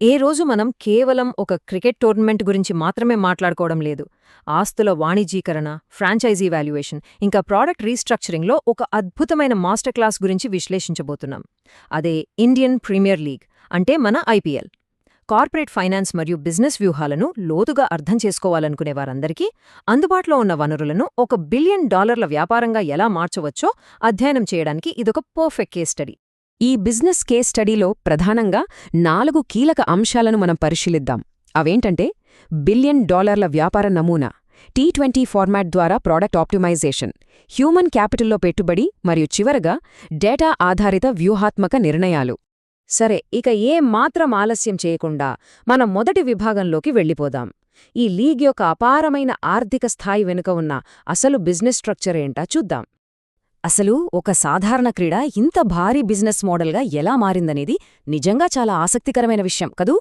ఏ రోజు మనం కేవలం ఒక క్రికెట్ టోర్నమెంట్ గురించి మాత్రమే మాట్లాడుకోవడం లేదు. ఆస్తుల వాణిజ్యీకరణ, ఫ్రాంచైజీ వాల్యుయేషన్, ఇంకా ప్రాడక్ట్ రీస్ట్రక్చరింగ్లో ఒక అద్భుతమైన మాస్టర్ క్లాస్ గురించి విశ్లేషించబోతున్నాం. అదే ఇండియన్ ప్రీమియర్ లీగ్, అంటే మన ఐపీఎల్. కార్పొరేట్ ఫైనాన్స్ మరియు బిజినెస్ వ్యూహాలను లోతుగా అర్థం చేసుకోవాలనుకునే వారందరికీ అందుబాటులో ఉన్న వనరులను $1 బిలియన్ వ్యాపారంగా ఎలా మార్చవచ్చో అధ్యయనం చేయడానికి ఇదొక పర్ఫెక్ట్ కేస్ స్టడీ. ఈ బిజినెస్ కేస్ స్టడీలో ప్రధానంగా 4 కీలక అంశాలను మనం పరిశీలిద్దాం. అవేంటంటే $1 బిలియన్ వ్యాపార నమూనా, T20 ఫార్మాట్ ద్వారా ప్రాడక్ట్ ఆప్టిమైజేషన్, హ్యూమన్ క్యాపిటల్లో పెట్టుబడి మరియు చివరగా డేటా ఆధారిత వ్యూహాత్మక నిర్ణయాలు. సరే, ఇక మాత్రం ఆలస్యం చేయకుండా మనం మొదటి విభాగంలోకి వెళ్ళిపోదాం. ఈ లీగ్ యొక్క అపారమైన ఆర్థిక స్థాయి వెనుక ఉన్న అసలు బిజినెస్ స్ట్రక్చర్ ఏంటా చూద్దాం. అసలు ఒక సాధారణ క్రీడ ఇంత భారీ బిజినెస్ మోడల్గా ఎలా మారిందనేది నిజంగా చాలా ఆసక్తికరమైన విషయం కదూ.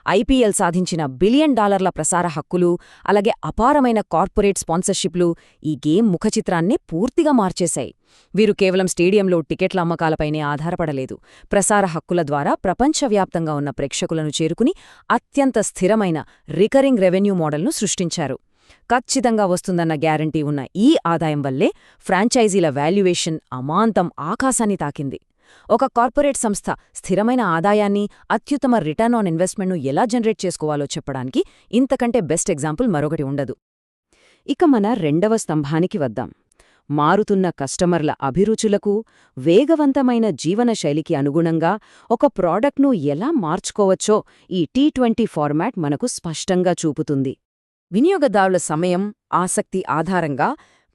ఐపీఎల్ సాధించిన $1 బిలియన్ ప్రసార హక్కులు, అలాగే అపారమైన కార్పొరేట్ స్పాన్సర్షిప్లు ఈ గేమ్ ముఖచిత్రాన్నే పూర్తిగా మార్చేశాయి. వీరు కేవలం స్టేడియంలో టికెట్ల అమ్మకాలపైనే ఆధారపడలేదు. ప్రసార హక్కుల ద్వారా ప్రపంచవ్యాప్తంగా ఉన్న ప్రేక్షకులను చేరుకుని అత్యంత స్థిరమైన రికరింగ్ రెవెన్యూ మోడల్ను సృష్టించారు. ఖచ్చితంగా వస్తుందన్న గ్యారంటీ ఉన్న ఈ ఆదాయం వల్లే ఫ్రాంచైజీల వాల్యుయేషన్ అమాంతం ఆకాశాన్ని తాకింది. ఒక కార్పొరేట్ సంస్థ స్థిరమైన ఆదాయాన్ని, అత్యుత్తమ రిటర్న్ ఆన్ ఇన్వెస్ట్మెంట్ను ఎలా జనరేట్ చేసుకోవాలో చెప్పడానికి ఇంతకంటే బెస్ట్ ఎగ్జాంపుల్ మరొకటి ఉండదు. ఇక మన రెండవ స్తంభానికి వద్దాం. మారుతున్న కస్టమర్ల అభిరుచులకు, వేగవంతమైన జీవనశైలికి అనుగుణంగా ఒక ప్రాడక్ట్ను ఎలా మార్చుకోవచ్చో ఈ T20 ఫార్మాట్ మనకు స్పష్టంగా చూపుతుంది. వినియోగదారుల సమయం, ఆసక్తి ఆధారంగా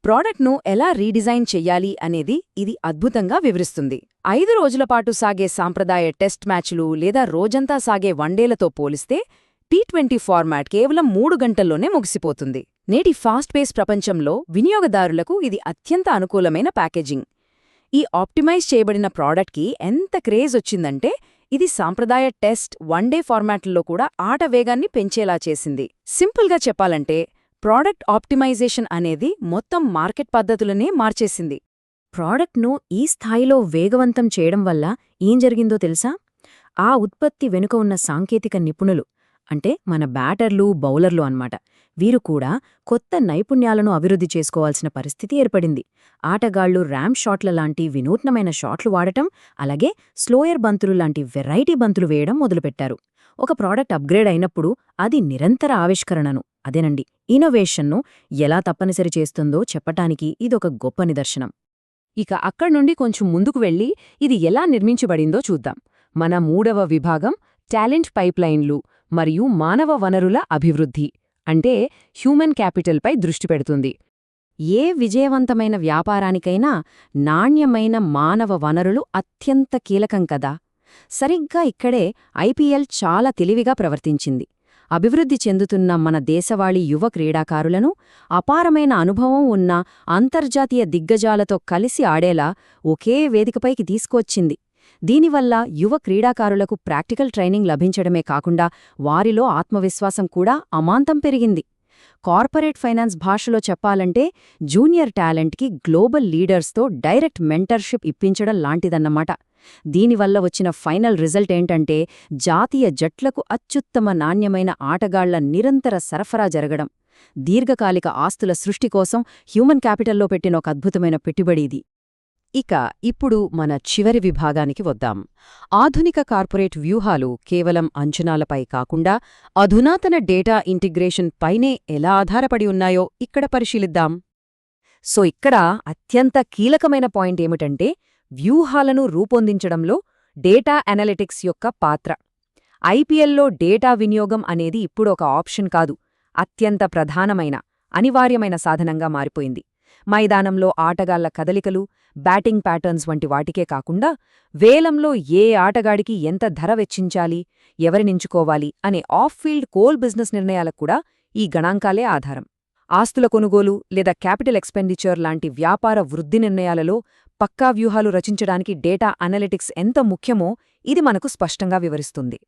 ప్రాడక్ట్ను ఎలా రీడిజైన్ చెయ్యాలి అనేది ఇది అద్భుతంగా వివరిస్తుంది. 5 రోజులపాటు సాగే సాంప్రదాయ టెస్ట్ మ్యాచ్లు లేదా రోజంతా సాగే వన్డేలతో పోలిస్తే T20 ఫార్మాట్ కేవలం 3 గంటల్లోనే ముగిసిపోతుంది. నేటి ఫాస్ట్ పేస్ ప్రపంచంలో వినియోగదారులకు ఇది అత్యంత అనుకూలమైన ప్యాకేజింగ్. ఈ ఆప్టిమైజ్ చేయబడిన ప్రాడక్ట్కి ఎంత క్రేజ్ వచ్చిందంటే ఇది సాంప్రదాయ టెస్ట్, వన్డే ఫార్మాట్లలో కూడా ఆట వేగాన్ని పెంచేలా చేసింది. సింపుల్గా చెప్పాలంటే ప్రాడక్ట్ ఆప్టిమైజేషన్ అనేది మొత్తం మార్కెట్ పద్ధతులనే మార్చేసింది. ప్రాడక్ట్ను ఈ స్థాయిలో వేగవంతం చేయడం వల్ల ఏం జరిగిందో తెలుసా? ఆ ఉత్పత్తి వెనుక ఉన్న సాంకేతిక నిపుణులు, అంటే మన బ్యాటర్లు, బౌలర్లు అన్నమాట, వీరు కూడా కొత్త నైపుణ్యాలను అభివృద్ధి చేసుకోవాల్సిన పరిస్థితి ఏర్పడింది. ఆటగాళ్లు ర్యామ్ షాట్ల లాంటి వినూత్నమైన షాట్లు వాడటం, అలాగే స్లోయర్ బంతులు లాంటి వెరైటీ బంతులు వేయడం మొదలుపెట్టారు. ఒక ప్రాడక్ట్ అప్గ్రేడ్ అయినప్పుడు అది నిరంతర ఆవిష్కరణను, అదేనండి ఇన్నోవేషన్ను ఎలా తప్పనిసరి చేస్తుందో చెప్పటానికి ఇదొక గొప్ప నిదర్శనం. ఇక అక్కడ్నుండి కొంచెం ముందుకు వెళ్ళి ఇది ఎలా నిర్మించబడిందో చూద్దాం. మన మూడవ విభాగం టాలెంట్ పైప్లైన్లు మరియు మానవ వనరుల అభివృద్ధి, అంటే హ్యూమన్ క్యాపిటల్పై దృష్టి పెడుతుంది. ఏ విజయవంతమైన వ్యాపారానికైనా నాణ్యమైన మానవ వనరులు అత్యంత కీలకం కదా. సరిగ్గా ఇక్కడే ఐపీఎల్ చాలా తెలివిగా ప్రవర్తించింది. అభివృద్ధి చెందుతున్న మన దేశవాళీ యువ క్రీడాకారులను అపారమైన అనుభవం ఉన్న అంతర్జాతీయ దిగ్గజాలతో కలిసి ఆడేలా ఒకే వేదికపైకి తీసుకువచ్చింది. దీనివల్ల యువ క్రీడాకారులకు ప్రాక్టికల్ ట్రైనింగ్ లభించడమే కాకుండా వారిలో ఆత్మవిశ్వాసం కూడా అమాంతం పెరిగింది. కార్పొరేట్ ఫైనాన్స్ భాషలో చెప్పాలంటే జూనియర్ టాలెంట్కి గ్లోబల్ లీడర్స్తో డైరెక్ట్ మెంటర్షిప్ ఇప్పించడం లాంటిదన్నమాట. దీనివల్ల వచ్చిన ఫైనల్ రిజల్ట్ ఏంటంటే జాతీయ జట్లకు అత్యుత్తమ నాణ్యమైన ఆటగాళ్ల నిరంతర సరఫరా జరగడం. దీర్ఘకాలిక ఆస్తుల సృష్టి కోసం హ్యూమన్ క్యాపిటల్లో పెట్టిన ఒక అద్భుతమైన పెట్టుబడి ఇది. ఇక ఇప్పుడు మన చివరి విభాగానికి వద్దాం. ఆధునిక కార్పొరేట్ వ్యూహాలు కేవలం అంచనాలపై కాకుండా అధునాతన డేటా ఇంటిగ్రేషన్ పైనే ఎలా ఆధారపడి ఉన్నాయో ఇక్కడ పరిశీలిద్దాం. ఇక్కడ అత్యంత కీలకమైన పాయింట్ ఏమిటంటే వ్యూహాలను రూపొందించడంలో డేటా అనలిటిక్స్ యొక్క పాత్ర. ఐపీఎల్లో డేటా వినియోగం అనేది ఇప్పుడు ఒక ఆప్షన్ కాదు, అత్యంత ప్రధానమైన, అనివార్యమైన సాధనంగా మారిపోయింది. మైదానంలో ఆటగాళ్ల కదలికలు, బ్యాటింగ్ ప్యాటర్న్స్ వంటి వాటికే కాకుండా వేలంలో ఏ ఆటగాడికి ఎంత ధర వెచ్చించాలి, ఎవరినించుకోవాలి అనే ఆఫ్ ఫీల్డ్ కోల్ బిజినెస్ నిర్ణయాలకు కూడా ఈ గణాంకాలే ఆధారం. ఆస్తుల కొనుగోలు లేదా క్యాపిటల్ ఎక్స్పెండిచర్ లాంటి వ్యాపార వృద్ధి నిర్ణయాలలో పక్కా వ్యూహాలు రచించడానికి డేటా అనలిటిక్స్ ఎంత ముఖ్యమో ఇది మనకు స్పష్టంగా వివరిస్తుంది.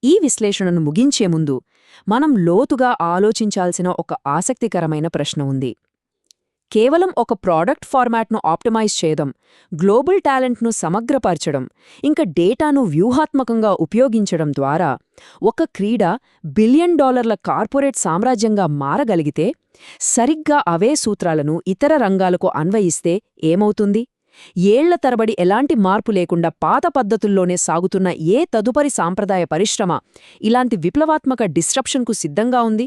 ఈ విశ్లేషణను ముగించే ముందు మనం లోతుగా ఆలోచించాల్సిన ఒక ఆసక్తికరమైన ప్రశ్న ఉంది. కేవలం ఒక ప్రోడక్ట్ ఫార్మాట్ను ఆప్టిమైజ్ చేయడం, గ్లోబల్ టాలెంట్ను సమగ్రపరచడం, ఇంకా డేటాను వ్యూహాత్మకంగా ఉపయోగించడం ద్వారా ఒక క్రీడ బిలియన్ డాలర్ల కార్పొరేట్ సామ్రాజ్యంగా మారగలిగితే, సరిగ్గా అవే సూత్రాలను ఇతర రంగాలకు అన్వయిస్తే ఏమవుతుంది? ఏళ్ల తరబడి ఎలాంటి మార్పు లేకుండా పాత పద్ధతుల్లోనే సాగుతున్న ఏ తదుపరి సాంప్రదాయ పరిశ్రమ ఇలాంటి విప్లవాత్మక డిస్రప్షన్కు సిద్ధంగా ఉంది?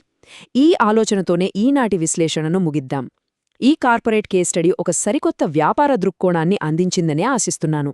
ఈ ఆలోచనతోనే ఈనాటి విశ్లేషణను ముగిద్దాం. ఈ కార్పొరేట్ కేస్ స్టడీ ఒక సరికొత్త వ్యాపార దృక్కోణాన్ని అందించిందనే ఆశిస్తున్నాను.